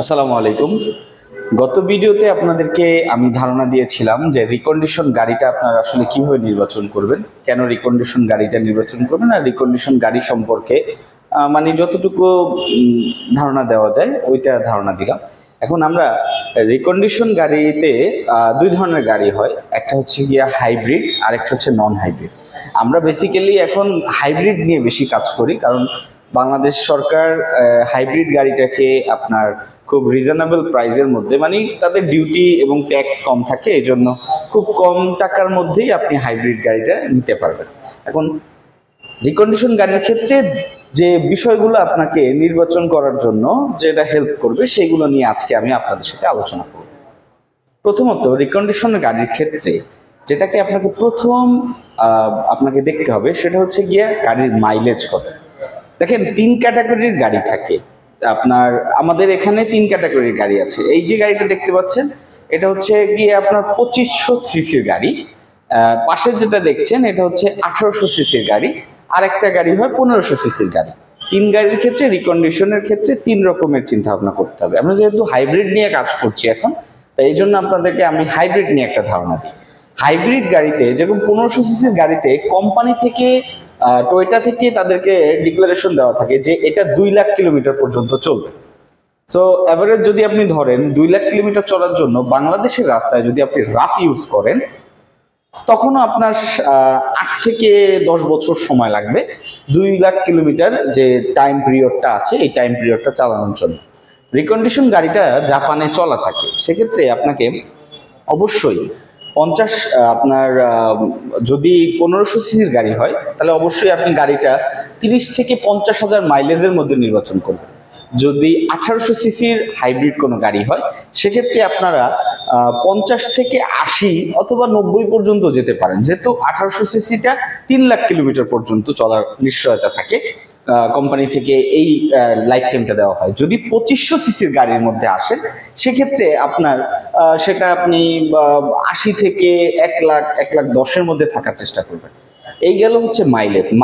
আসসালামু আলাইকুম। গত ভিডিওতে আপনাদেরকে আমি ধারণা দিয়েছিলাম যে রিকন্ডিশন গাড়িটা আপনারা আসলে কিভাবে নির্বাচন করবেন, কেন রিকন্ডিশন গাড়িটা নির্বাচন করবেন, আর রিকন্ডিশন গাড়ি সম্পর্কে মানে যতটুকু ধারণা দেওয়া যায় ওইটা ধারণা দিলাম। এখন আমরা রিকন্ডিশন গাড়িতে দুই ধরনের গাড়ি হয়, একটা হচ্ছে গিয়া হাইব্রিড আর একটা হচ্ছে নন হাইব্রিড। আমরা বেসিক্যালি এখন হাইব্রিড নিয়ে বেশি কাজ করি, কারণ বাংলাদেশ সরকার হাইব্রিড গাড়িটাকে আপনার খুব রিজনেবল প্রাইসের মধ্যে, মানে তাদের ডিউটি এবং ট্যাক্স কম থাকে, এই জন্য খুব কম টাকার মধ্যেই আপনি হাইব্রিড গাড়িটা নিতে পারবেন। এখন রিকন্ডিশন গাড়ির ক্ষেত্রে যে বিষয়গুলো আপনাকে নির্বাচন করার জন্য যেটা হেল্প করবে সেইগুলো নিয়ে আজকে আমি আপনাদের সাথে আলোচনা করব। প্রথমত, রিকন্ডিশন গাড়ির ক্ষেত্রে যেটাকে আপনাকে প্রথম আপনাকে দেখতে হবে সেটা হচ্ছে গিয়ে গাড়ির মাইলেজ কত। দেখেন, তিন ক্যাটাগরির গাড়ি থাকে আপনার, আমাদের এখানে তিন ক্যাটাগরির গাড়ি আছে। এই যে গাড়িটা দেখতে পাচ্ছেন এটা হচ্ছে গিয়ে আপনার 2500 সিসির গাড়ি। পাশে যেটা দেখছেন এটা হচ্ছে 1800 সিসির গাড়ি। আর একটা গাড়ি হয় 1500 সিসির গাড়ি। তিন গাড়ির ক্ষেত্রে রিকন্ডিশনের ক্ষেত্রে তিন রকমের চিন্তা ভাবনা করতে হবে। আমরা যেহেতু হাইব্রিড নিয়ে কাজ করছি এখন, তাই এই জন্য আপনাদেরকে আমি হাইব্রিড নিয়ে একটা ধারণা দিই। হাইব্রিড গাড়িতে যেরকম 1500 সিসির গাড়িতে কোম্পানি থেকে টয়োটা থেকে তাদেরকে ডিক্লারেশন দেওয়া থাকে যে এটা 2 লাখ কিলোমিটার পর্যন্ত চলবে। সো এভারেজ যদি আপনি ধরেন 2 লাখ কিলোমিটার চলার জন্য বাংলাদেশের রাস্তায় যদি আপনি রাফ ইউজ করেন, তখনও আপনার 8 থেকে 10 বছর সময় লাগবে 2 লাখ কিলোমিটার যে টাইম পিরিয়ডটা আছে এই টাইম পিরিয়ডটা চালানোর জন্য। রিকন্ডিশন গাড়িটা জাপানে চলা থাকে, সেক্ষেত্রে আপনাকে অবশ্যই 50 আপনার যদি 1500 সিসির গাড়ি হয় তাহলে অবশ্যই আপনি গাড়িটা 30 থেকে 50,000 মাইলেজের মধ্যে নির্বাচন করবেন। যদি 1800 সিসির হাইব্রিড কোনো গাড়ি হয় সেক্ষেত্রে আপনারা 50 থেকে 80 অথবা 90 পর্যন্ত যেতে পারেন, যেহেতু 1800 সিসিটা 3 লাখ কিলোমিটার পর্যন্ত চলার নিশ্চয়তা থাকে। কোম্পানি থেকে এই লাইফ টাইমটা দেওয়া হয়। যদি 2500 সিসির গাড়ির মধ্যে আসেন সেক্ষেত্রে আপনার সেটা আপনি 80 থেকে 1 লাখ 1 লাখ 10-এর মধ্যে থাকার চেষ্টা করবেন। এই গেল হচ্ছে মাইলেজ।